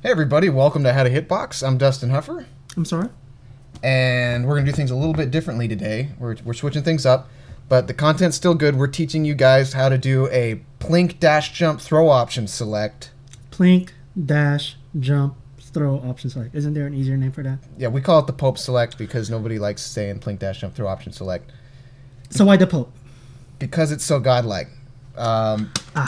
Hey everybody, welcome to How to Hitbox. I'm Dustin Huffer. I'm sorry? And we're going to do things a little bit differently today. We're switching things up, but the content's still good. We're teaching you guys how to do a Plink Dash Jump Throw option select. Plink Dash Jump Throw option select. Isn't there an easier name for that? Yeah, we call it the Pope select because nobody likes saying Plink Dash Jump Throw option select. So why the Pope? Because it's so godlike.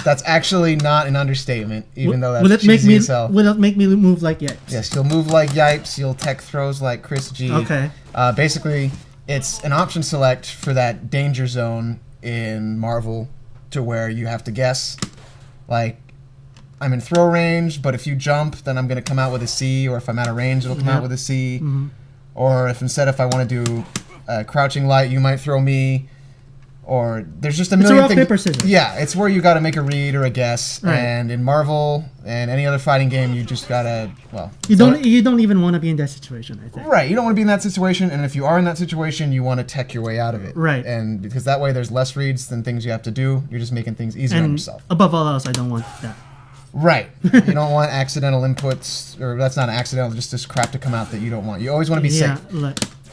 That's actually not an understatement, even though that's will it cheesy make me, as hell. Will it make me move like Yipes? Yes, you'll move like Yipes, you'll tech throws like Chris G. Okay. Basically, it's an option select for that danger zone in Marvel to where you have to guess, like, I'm in throw range, but if you jump, then I'm going to come out with a C, or if I'm out of range, it'll come out with a C. Mm-hmm. Or if if I want to do crouching light, you might throw me. Or there's just a million rock, things. paper, scissors. Yeah, it's where you got to make a read or a guess. Right. And in Marvel and any other fighting game, you just gotta you don't even want to be in that situation, I think. Right, you don't want to be in that situation, and if you are in that situation, you want to tech your way out of it. Right. And because that way there's less reads than things you have to do. You're just making things easier on yourself. Above all else, I don't want that. Right. You don't want accidental inputs, or that's not accidental, just this crap to come out that you don't want. You always want to be safe.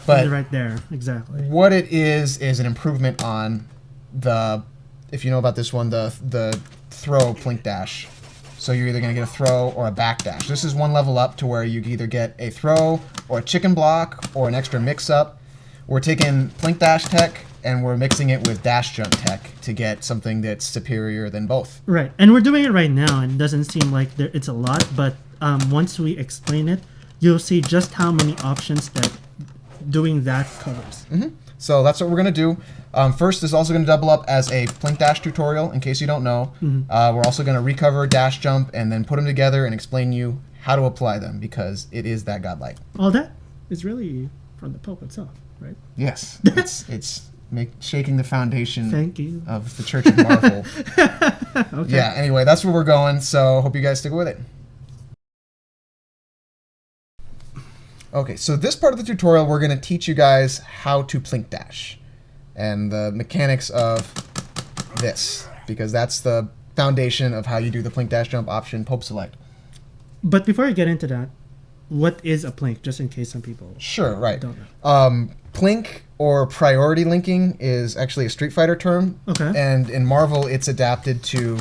But right there, exactly. What it is an improvement on the, if you know about this one, the throw Plink Dash. So you're either going to get a throw or a back dash. This is one level up to where you either get a throw or a chicken block or an extra mix-up. We're taking Plink Dash tech and we're mixing it with dash jump tech to get something that's superior than both. Right, and we're doing it right now, and it doesn't seem like it's a lot, but once we explain it, you'll see just how many options that doing that covers. Mm-hmm. So that's what we're going to do. First, this is also going to double up as a Plink Dash tutorial, in case you don't know. Mm-hmm. We're also going to recover dash jump and then put them together and explain you how to apply them, because it is that godlike. All that is really from the Pope itself, right? Yes. it's shaking the foundation of the Church of Marvel. Okay. Yeah, anyway, that's where we're going, so hope you guys stick with it. Okay, so this part of the tutorial, we're going to teach you guys how to Plink Dash and the mechanics of this, because that's the foundation of how you do the Plink Dash Jump option Pope Select. But before I get into that, what is a Plink, just in case some people don't know? Plink, or priority linking, is actually a Street Fighter term, and in Marvel it's adapted to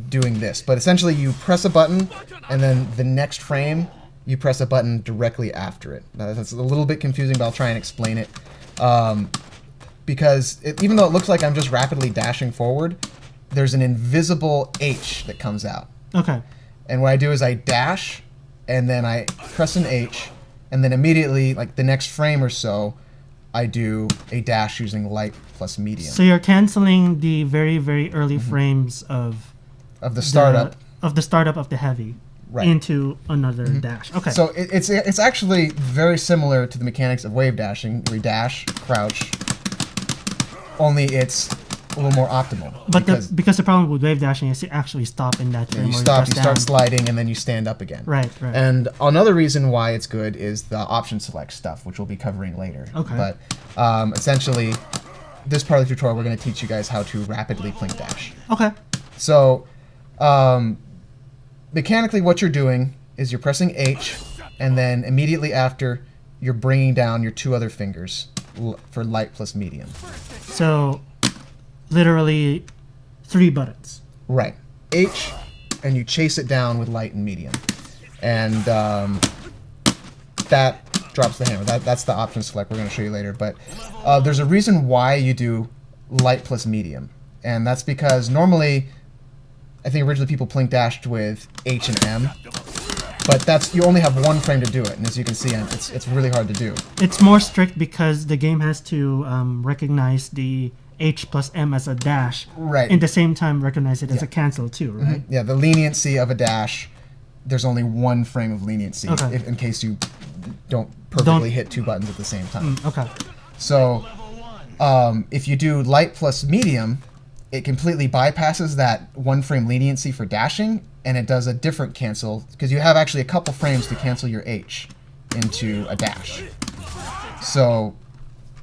doing this. But essentially you press a button, and then the next frame you press a button directly after it. Now, that's a little bit confusing, but I'll try and explain it. Because even though it looks like I'm just rapidly dashing forward, there's an invisible H that comes out. Okay. And what I do is I dash, and then I press an H, and then immediately, like the next frame or so, I do a dash using light plus medium. So you're canceling the very, very early frames of the startup. Of the startup of the heavy. Right. Into another dash. Okay. So it's actually very similar to the mechanics of wave dashing, where you dash, crouch, only it's a little more optimal. But because the problem with wave dashing is you actually stop in that frame. You stop, you start sliding, and then you stand up again. Right. And another reason why it's good is the option select stuff, which we'll be covering later. Okay. But essentially, this part of the tutorial, we're going to teach you guys how to rapidly Plink Dash. Okay. So, mechanically, what you're doing is you're pressing H, and then immediately after, you're bringing down your two other fingers for light plus medium. So, literally 3 buttons. Right. H, and you chase it down with light and medium. And that drops the hammer. That's the option select we're going to show you later. But there's a reason why you do light plus medium. And that's because normally, I think originally people Plink dashed with H and M, but you only have one frame to do it, and as you can see, it's really hard to do. It's more strict because the game has to recognize the H plus M as a dash, right? In the same time, recognize it as a cancel too, right? Yeah, the leniency of a dash, there's only one frame of leniency, in case you don't perfectly hit 2 buttons at the same time. Okay. So, if you do light plus medium, it completely bypasses that 1 frame leniency for dashing, and it does a different cancel, because you have actually a couple frames to cancel your H into a dash. So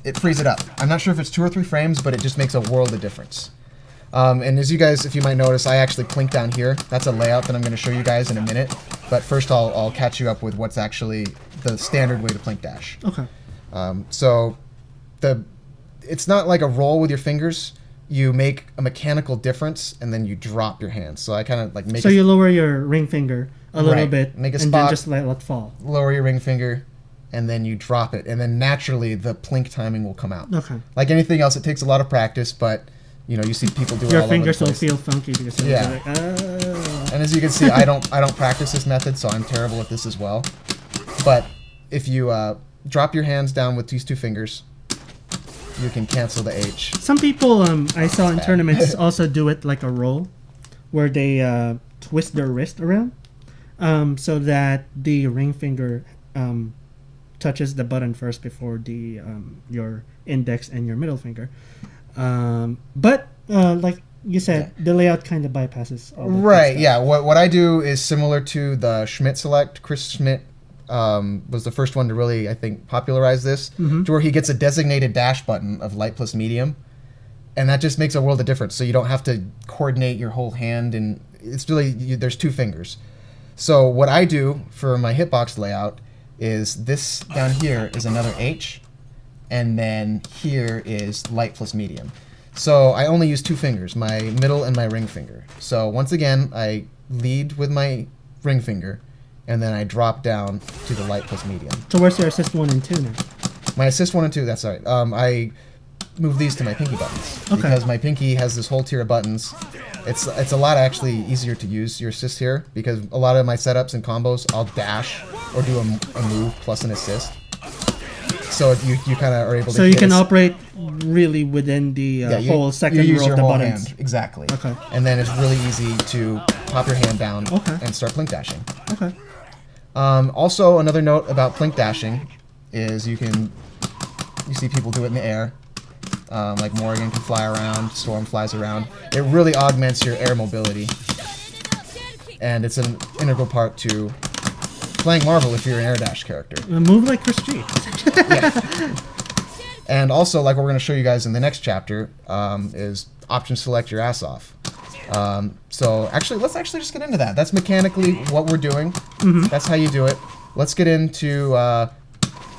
it frees it up. I'm not sure if it's 2 or 3 frames, but it just makes a world of difference. And as you guys, if you might notice, I actually plink down here. That's a layout that I'm going to show you guys in a minute. But first, I'll catch you up with what's actually the standard way to Plink Dash. Okay. So it's not like a roll with your fingers. You make a mechanical difference, and then you drop your hands. So I kind of like make. So you lower your ring finger a little bit, make a and spot, then just let it fall. Lower your ring finger, and then you drop it, and then naturally the plink timing will come out. Okay. Like anything else, it takes a lot of practice, but you know you see people do it your all over the fingers will place. feel funky because you're like, And as you can see, I don't practice this method, so I'm terrible at this as well. But if you drop your hands down with these two fingers, you can cancel the H. Some people I saw in tournaments also do it like a roll, where they twist their wrist around, so that the ring finger touches the button first before the your index and your middle finger. But like you said, the layout kind of bypasses all that. Right. Yeah. What I do is similar to the Schmidt select. Chris Schmidt was the first one to really, I think, popularize this, to where he gets a designated dash button of light plus medium, and that just makes a world of difference. So you don't have to coordinate your whole hand, and it's really there's two fingers. So what I do for my hitbox layout is this down here is another H, and then here is light plus medium. So I only use two fingers, my middle and my ring finger. So once again, I lead with my ring finger, and then I drop down to the light plus medium. So where's your assist 1 and 2 now? My assist 1 and 2, that's right. I move these to my pinky buttons. Okay. Because my pinky has this whole tier of buttons. It's a lot actually easier to use your assist here, because a lot of my setups and combos, I'll dash or do a move plus an assist. So you kind of are able to. So you can operate really within the whole second row of the buttons. Hand. Exactly. Okay. And then it's really easy to pop your hand down and start plink dashing. Okay. Also, another note about plink dashing is you see people do it in the air. Like Morgan can fly around, Storm flies around. It really augments your air mobility, and it's an integral part to playing Marvel if you're an air dash character. Move like Chris G. Yeah. And also, like what we're going to show you guys in the next chapter, is option select your ass off. So actually, let's just get into that. That's mechanically what we're doing. That's how you do it. Let's get into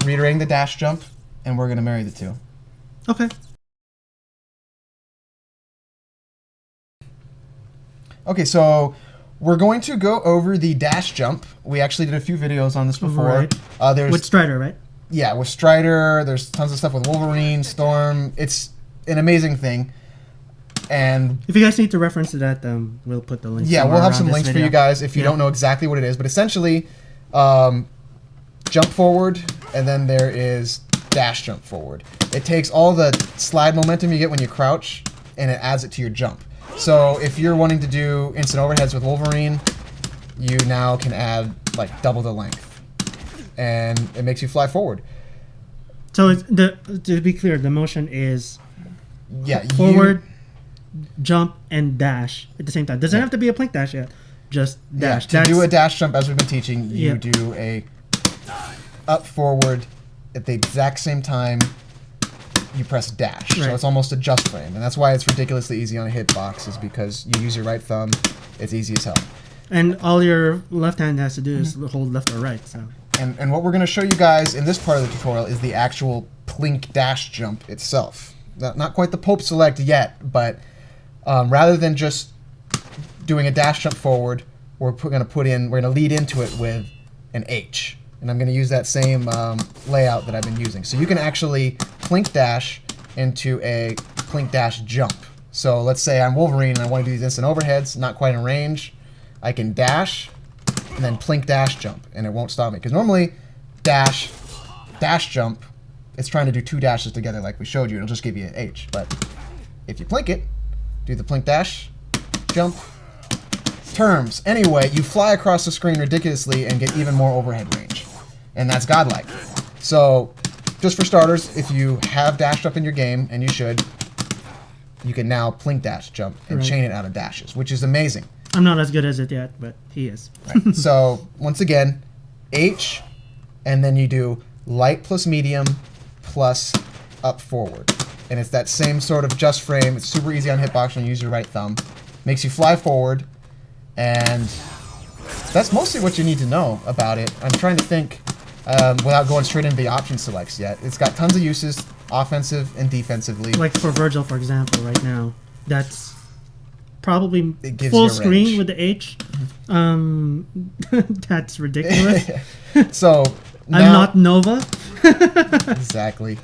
reiterating the dash jump, and we're going to marry the two. Okay. Okay, so we're going to go over the dash jump. We actually did a few videos on this before. Right. With Strider, right? Yeah, with Strider. There's tons of stuff with Wolverine, Storm. It's an amazing thing. And if you guys need to reference to that, we'll put the links. Yeah, we'll have some links for you guys if you don't know exactly what it is. But essentially, jump forward, and then there is dash jump forward. It takes all the slide momentum you get when you crouch, and it adds it to your jump. So if you're wanting to do instant overheads with Wolverine, you now can add like double the length, and it makes you fly forward. So to be clear, the motion is forward, jump, and dash at the same time. Doesn't have to be a plink dash yet. Just dash. To do a dash jump, as we've been teaching, you do a up forward at the exact same time you press dash. Right. So it's almost a just frame. And that's why it's ridiculously easy on a hitbox, is because you use your right thumb. It's easy as hell. And all your left hand has to do is hold left or right. So. And what we're going to show you guys in this part of the tutorial is the actual plink dash jump itself. Not quite the Pope select yet, but rather than just doing a dash jump forward, we're going to lead into it with an H. And I'm going to use that same layout that I've been using. So you can actually plink dash into a plink dash jump. So let's say I'm Wolverine and I want to do these instant overheads, not quite in range. I can dash and then plink dash jump, and it won't stop me. Because normally dash jump, it's trying to do two dashes together like we showed you. It'll just give you an H. But if you plink it, do the plink dash jump. Terms. Anyway, you fly across the screen ridiculously and get even more overhead range. And that's godlike. So, just for starters, if you have dash jump in your game, and you should, you can now plink dash jump and chain it out of dashes, which is amazing. I'm not as good as it yet, but he is. Right. So, once again, H, and then you do light plus medium plus up forward. and it's that same sort of just frame. It's super easy on hitbox when you use your right thumb. Makes you fly forward, and that's mostly what you need to know about it. I'm trying to think without going straight into the option selects yet. It's got tons of uses, offensive and defensively. Like for Vergil, for example, right now, that's probably It gives full you a screen range. with the H. That's ridiculous. So I'm now, not Nova. exactly.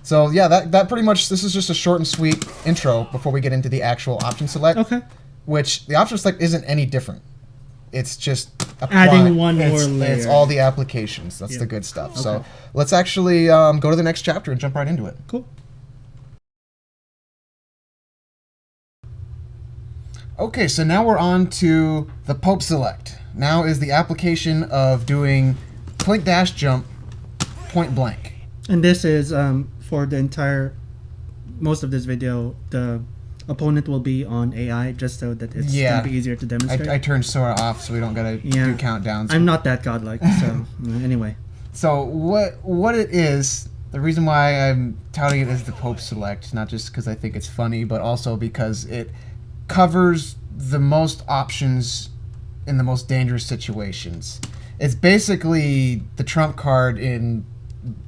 So yeah, that pretty much, this is just a short and sweet intro before we get into the actual option select. Okay. Which the option select isn't any different. It's just Adding one more It's layer. all the applications. That's the good stuff. So let's actually go to the next chapter and jump right into it. Cool. Okay, so now we're on to the Pope select. Now is the application of doing Plink Dash jump point blank. And this is for the entire most of this video. The opponent will be on AI just so that it's gonna be easier to demonstrate. I turned Sora off so we don't gotta do countdowns. I'm not that godlike, so anyway. So what it is, the reason why I'm touting it as the Pope select, not just because I think it's funny, but also because it covers the most options in the most dangerous situations. It's basically the trump card in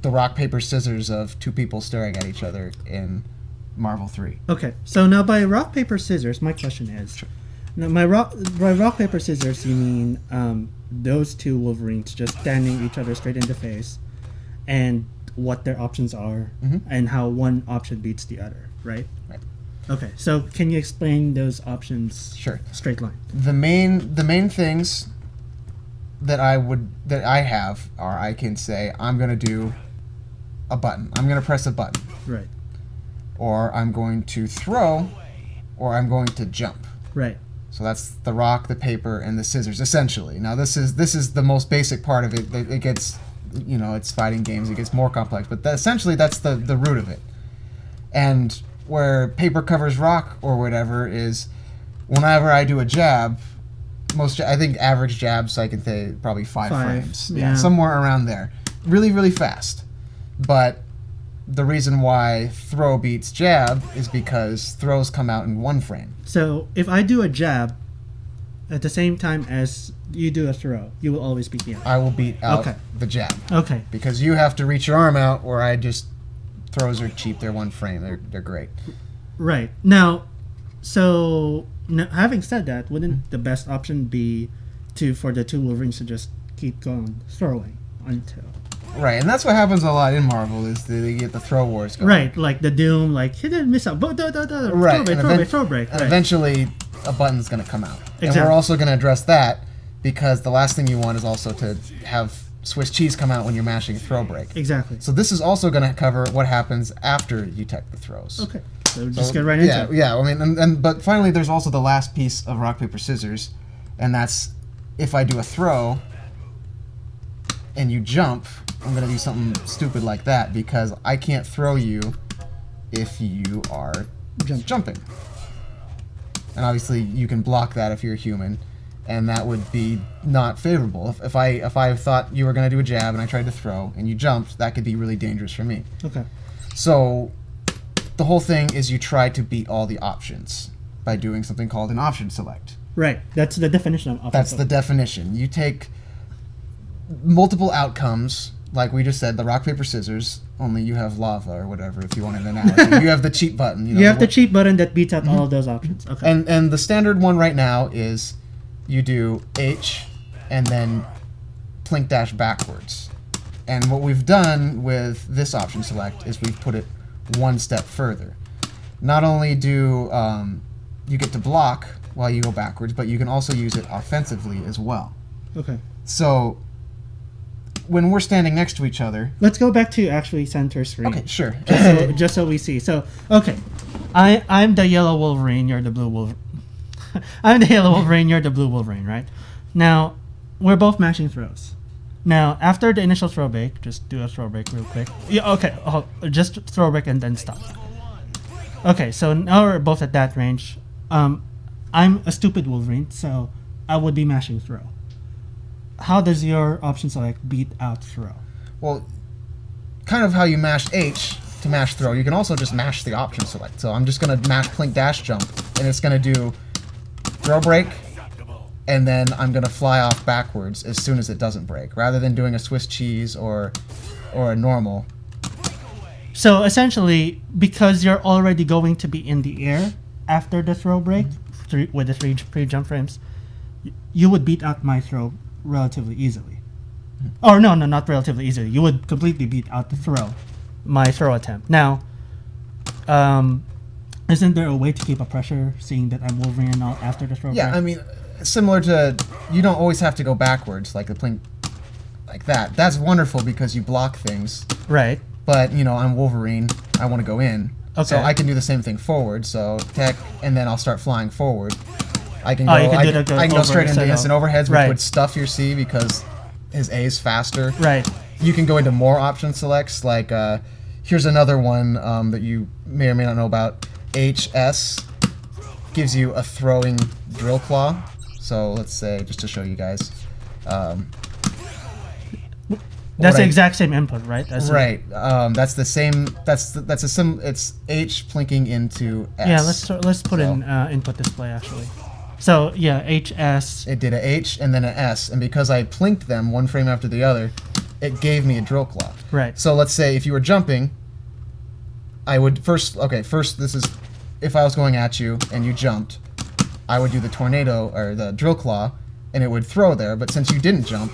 the rock, paper, scissors of two people staring at each other in Marvel 3. Okay, so now by rock, paper, scissors, my question is, now by rock, paper, scissors, you mean those two Wolverines just standing each other straight in the face, and what their options are, and how one option beats the other, right? Right. Okay, so can you explain those options? Sure. Straight line. The main things that I have are, I can say I'm gonna do a button. I'm gonna press a button. Right. Or I'm going to throw, or I'm going to jump. Right. So that's the rock, the paper, and the scissors, essentially. Now this is the most basic part of it. It gets, it's fighting games. It gets more complex, but essentially that's the root of it. And where paper covers rock or whatever is, whenever I do a jab, I think average jabs I can say probably 5 frames. Yeah. Somewhere around there. Really, really fast. But the reason why throw beats jab is because throws come out in 1 frame. So if I do a jab at the same time as you do a throw, you will always beat me out. I will beat out the jab. Okay. Because you have to reach your arm out, or I just, throws are cheap. They're 1 frame. They're great. Right. Now, so having said that, wouldn't the best option be for the two Wolverines to just keep going throwing until... Right, and that's what happens a lot in Marvel, is they get the throw wars going. Right, like the Doom, like hit and miss out, Right, throw break. And Right. eventually a button's going to come out. Exactly. And we're also going to address that, because the last thing you want is also to have Swiss cheese come out when you're mashing throw break. Exactly. So this is also going to cover what happens after you tech the throws. Okay, so just get right into it. Yeah, I mean, but finally there's also the last piece of rock, paper, scissors, and that's if I do a throw and you jump, I'm going to do something stupid like that, because I can't throw you if you are jumping. And obviously you can block that if you're a human, and that would be not favorable. If I thought you were going to do a jab and I tried to throw and you jumped, that could be really dangerous for me. Okay. So the whole thing is you try to beat all the options by doing something called an option select. Right, that's the definition of option That's select. the definition. You take multiple outcomes, like we just said, the rock, paper, scissors, only you have lava or whatever, if you want an analogy. You have the cheat button. You have the cheat button that beats out all of those options. Okay. And the standard one right now is you do H and then Plink Dash backwards. And what we've done with this option select is we've put it 1 step further. Not only do you get to block while you go backwards, but you can also use it offensively as well. Okay. So when we're standing next to each other... Let's go back to actually center screen. Okay, sure. just so we see. So, okay. I'm the yellow Wolverine, you're the blue Wolverine. I'm the yellow Wolverine, you're the blue Wolverine, right? Now, we're both mashing throws. Now, after the initial throw break, just do a throw break real quick. Yeah, okay. Just throw break and then stop. Okay, so now we're both at that range. I'm a stupid Wolverine, so I would be mashing throw. How does your option select beat out throw? Well, kind of how you mash H to mash throw, you can also just mash the option select. So I'm just going to mash Plink Dash jump, and it's going to do throw break, and then I'm going to fly off backwards as soon as it doesn't break, rather than doing a Swiss cheese or a normal. So essentially, because you're already going to be in the air after the throw break, with the three pre-jump frames, you would beat out my throw relatively easily. Or no, not relatively easily. You would completely beat out my throw attempt. Now, isn't there a way to keep a pressure, seeing that I'm Wolverine and all after the throw break? Yeah, I mean, similar to, you don't always have to go backwards like the Plink, like that. That's wonderful because you block things. Right. But, you know, I'm Wolverine. I want to go in. Okay. So I can do the same thing forward. So tech, and then I'll start flying forward. I can go, I can go straight into instant overheads, which right. would stuff your C because his A is faster. Right. You can go into more option selects. Like, here's another one that you may or may not know about. HS gives you a throwing drill claw. So let's say, just to show you guys. That's the exact same input, right? Right. That's the same. That's a sim. It's H plinking into S. Yeah. Let's put in input display actually. So yeah, HS. It did a H and then an S, and because I plinked them one frame after the other, it gave me a drill claw. Right. So let's say if you were jumping, I would first. Okay, first this is if I was going at you and you jumped, I would do the tornado or the drill claw, and it would throw there. But since you didn't jump,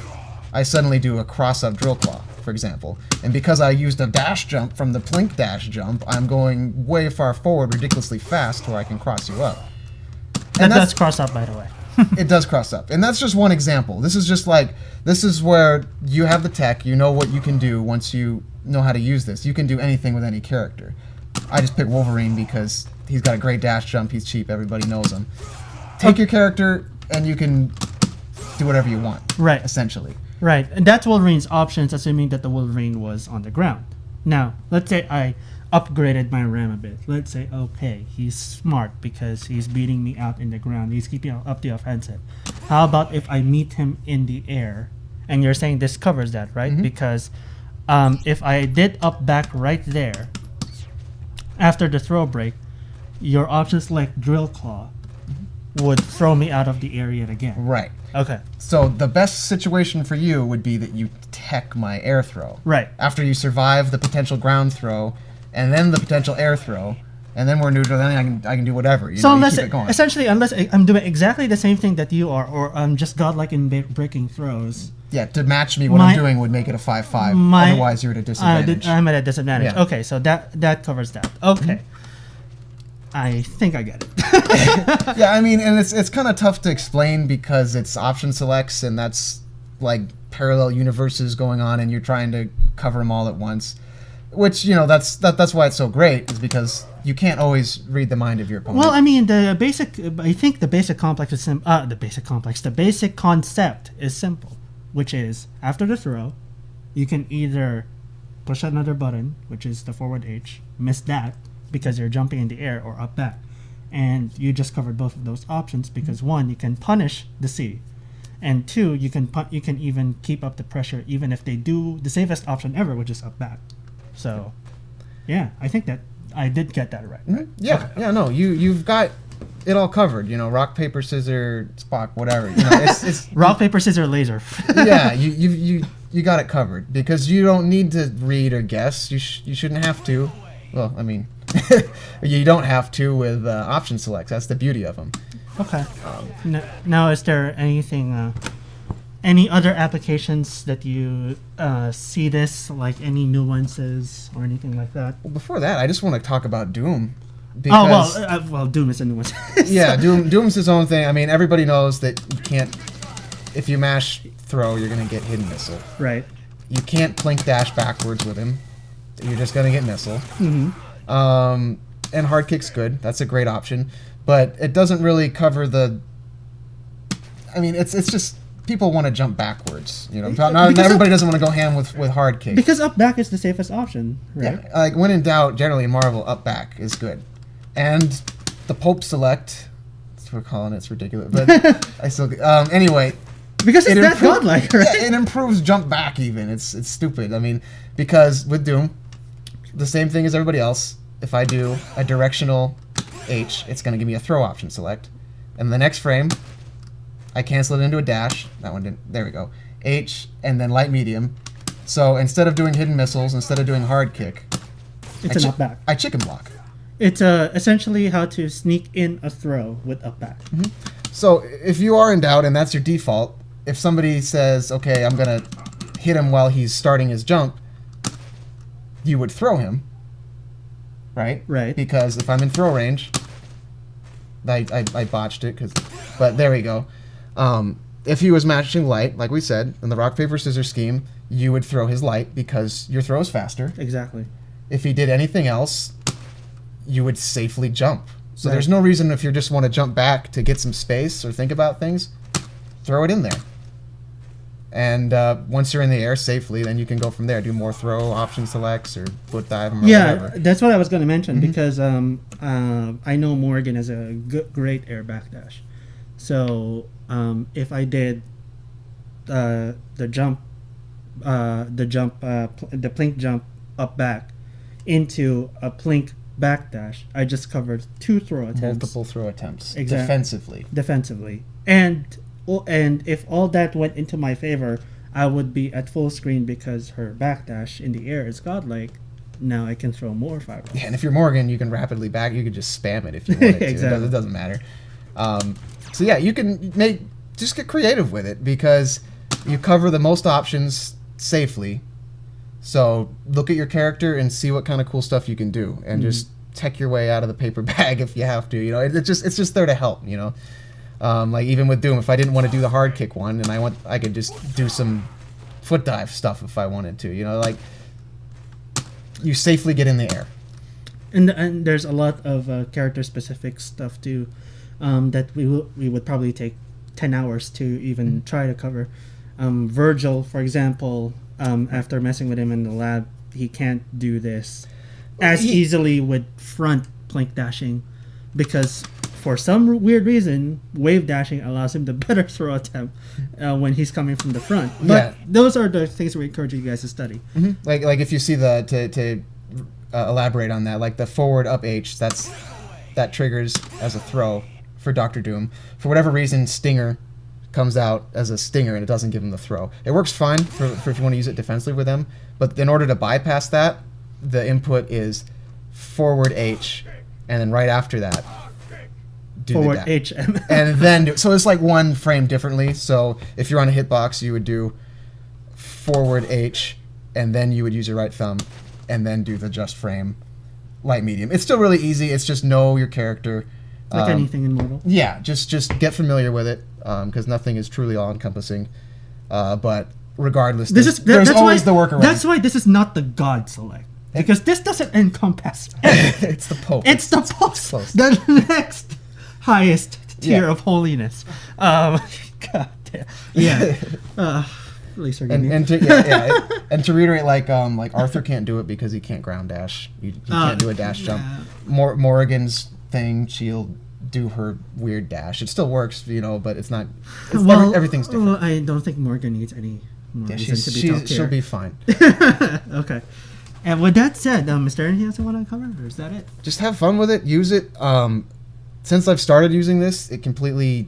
I suddenly do a cross-up drill claw, for example. And because I used a dash jump from the Plink Dash jump, I'm going way far forward, ridiculously fast, where I can cross you up. And that does cross up, by the way. It does cross up. And that's just one example. This is just like, this is where you have the tech, you know what you can do once you know how to use this. You can do anything with any character. I just picked Wolverine because he's got a great dash jump, he's cheap, everybody knows him. Take your character, and you can do whatever you want, right? Essentially. Right, and that's Wolverine's options, assuming that the Wolverine was on the ground. Now, let's say I upgraded my RAM a bit. Let's say, okay, he's smart because he's beating me out in the ground. He's keeping up the offensive. How about if I meet him in the air? And you're saying this covers that, right? Mm-hmm. Because if I did up-back right there, after the throw break, your options like drill claw would throw me out of the area again. Right. Okay. So the best situation for you would be that you tech my air throw. Right. After you survive the potential ground throw, and then the potential air throw, and then we're neutral, then I can do whatever. So unless keep it going. Essentially, unless I'm doing exactly the same thing that you are, or I'm just godlike in breaking throws. Yeah, to match me, what I'm doing would make it a 5-5. Otherwise, you're at a disadvantage. I'm at a disadvantage. Yeah. Okay, so that covers that. Okay. Mm-hmm. I think I get it. Yeah, I mean, and it's kind of tough to explain because it's option selects, and that's like parallel universes going on, and you're trying to cover them all at once. Which, you know, that's why it's so great, is because you can't always read the mind of your opponent. Well, I mean, I think the basic complex is the basic concept is simple, which is after the throw, you can either push another button, which is the forward H, miss that because you're jumping in the air, or up back, and you just covered both of those options because one, you can punish the C, and two, you can even keep up the pressure even if they do the safest option ever, which is up back. So, yeah, I think that I did get that right. Mm-hmm. Yeah, okay. Yeah, no, you've got it all covered. You know, rock, paper, scissors, Spock, whatever. You know, it's rock, paper, scissors, laser. Yeah, you got it covered because you don't need to read or guess. You shouldn't have to. Well, I mean, you don't have to with option selects. That's the beauty of them. Okay. Now, is there anything? Any other applications that you see this, like any nuances or anything like that? Well, before that, I just want to talk about Doom. Because, well, Doom is a nuance. Yeah, Doom's his own thing. I mean, everybody knows that you can't, if you mash throw, you're going to get hidden missile. Right. You can't Plink Dash backwards with him. You're just going to get missile. Mm-hmm. And hard kick's good. That's a great option. But it doesn't really cover the... I mean, it's just... People want to jump backwards, you know. Not everybody doesn't want to go ham with hard kick. Because up back is the safest option, right? Yeah, like when in doubt, generally in Marvel, up back is good. And the Pope select, that's what we're calling it. It's ridiculous, but I still anyway. Because it's that godlike, right? Yeah, it improves jump back even. It's stupid. I mean, because with Doom, the same thing as everybody else. If I do a directional H, it's going to give me a throw option select. And the next frame, I cancel it into a dash. That one didn't. There we go. H, and then light medium. So instead of doing hidden missiles, instead of doing hard kick, It's an up-back. I chicken block. It's essentially how to sneak in a throw with up-back. Mm-hmm. So if you are in doubt and that's your default, if somebody says, okay, I'm going to hit him while he's starting his jump, you would throw him, right? Right. Because if I'm in throw range, I botched it, but there we go. If he was matching light, like we said, in the rock, paper, scissors scheme, you would throw his light because your throw is faster. Exactly. If he did anything else, you would safely jump. So Right. there's no reason if you just want to jump back to get some space or think about things, throw it in there. And once you're in the air safely, then you can go from there. Do more throw option selects or foot dive or whatever. That's what I was going to mention because I know Morgan has a great air backdash. So if I did the Plink jump up back into a Plink backdash, I just covered 2 throw attempts. Multiple throw attempts. Exactly. Defensively. And if all that went into my favor, I would be at full screen because her backdash in the air is godlike. Now I can throw more fireballs. Yeah, and if you're Morgan, you can rapidly back. You can just spam it if you wanted to. Exactly. It doesn't matter. So yeah, you can just get creative with it because you cover the most options safely. So look at your character and see what kind of cool stuff you can do, and just tech your way out of the paper bag if you have to. You know, it's just there to help. You know. Like even with Doom, if I didn't want to do the hard kick one, and I could just do some foot dive stuff if I wanted to. You know, like you safely get in the air. And there's a lot of character specific stuff too that we would probably take 10 hours to even try to cover. Vergil, for example, after messing with him in the lab, he can't do this as easily with front Plink dashing because for some weird reason, wave dashing allows him to better throw attempt when he's coming from the front. But those are the things we encourage you guys to study. Mm-hmm. Like if you see to elaborate on that, like the forward up H, that triggers as a throw for Dr. Doom. For whatever reason, Stinger comes out as a stinger and it doesn't give him the throw. It works fine for if you want to use it defensively with them, but in order to bypass that, the input is forward H, and then right after that, do Forward the H. and then so it's like one frame differently. So if you're on a hitbox, you would do forward H, and then you would use your right thumb, and then do the just frame light medium. It's still really easy. It's just know your character. Like anything in Mortal. Yeah, just get familiar with it because nothing is truly all encompassing. But regardless, there's always the workaround. That's why this is not the God select. Because this doesn't encompass everything. It's the Pope. It's the Pope. Close. The next highest tier of holiness. God damn. Yeah. At least and to reiterate, like Arthur can't do it because he can't ground dash. He can't do a dash jump. Morrigan's thing, she'll do her weird dash. It still works, you know, but it's not. Everything's different. Well, I don't think Morgan needs any more reason to be top tier. She'll be fine. Okay. And with that said, Mr. Anything else you want to cover, or is that it? Just have fun with it. Use it. Since I've started using this, it completely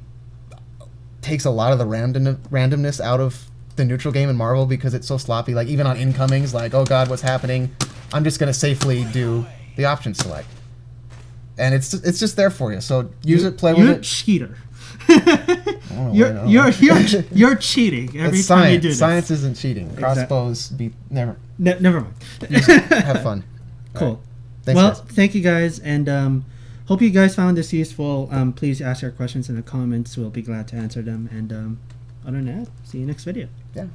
takes a lot of the randomness out of the neutral game in Marvel because it's so sloppy. Like even on incomings, like oh god, what's happening? I'm just gonna safely do the option select, and it's just there for you. So use it, play with it. Cheater. You're cheating every time you do this. Science isn't cheating. Crossbows never mind. Have fun. Cool. Right. Thanks, guys. Thank you guys, and hope you guys found this useful. Please ask your questions in the comments. We'll be glad to answer them. And other than that, see you next video. Yeah.